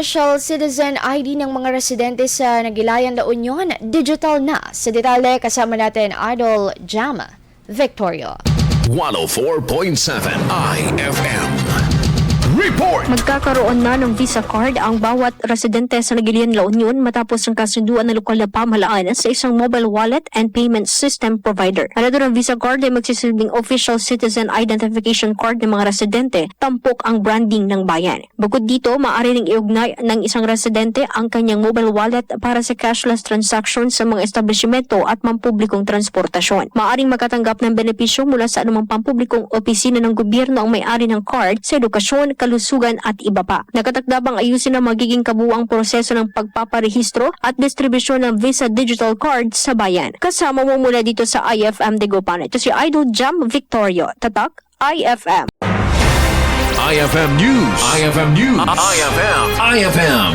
Official Citizen ID ng mga residente sa Naguilian, La Union, digital na. Sa detalye, kasama natin Idol Jam Victoria. 104.7 IFM. Report! Magkakaroon na ng visa card ang bawat residente sa Naguilian, La Union matapos ang kasunduan ng lokal na pamahalaan sa isang mobile wallet and payment system provider. Ang naturang visa card ay magsisilbing official citizen identification card ng mga residente, tampok ang branding ng bayan. Bukod dito, maaari ring i-ugnay ng isang residente ang kanyang mobile wallet para sa cashless transactions sa mga establisyimento at pampublikong transportasyon. Maaring makatanggap ng benepisyo mula sa anumang pampublikong opisina ng gobyerno ang may-ari ng card sa edukasyon, kalusugan at iba pa. Nakatakda bang ayusin ang magiging kabuuang proseso ng pagpaparehistro at distribusyon ng Visa Digital Card sa bayan. Kasama mo mula dito sa IFM de Gopan. Ito si Idol Jam Victoria. Tatak IFM. IFM News. IFM News. IFM.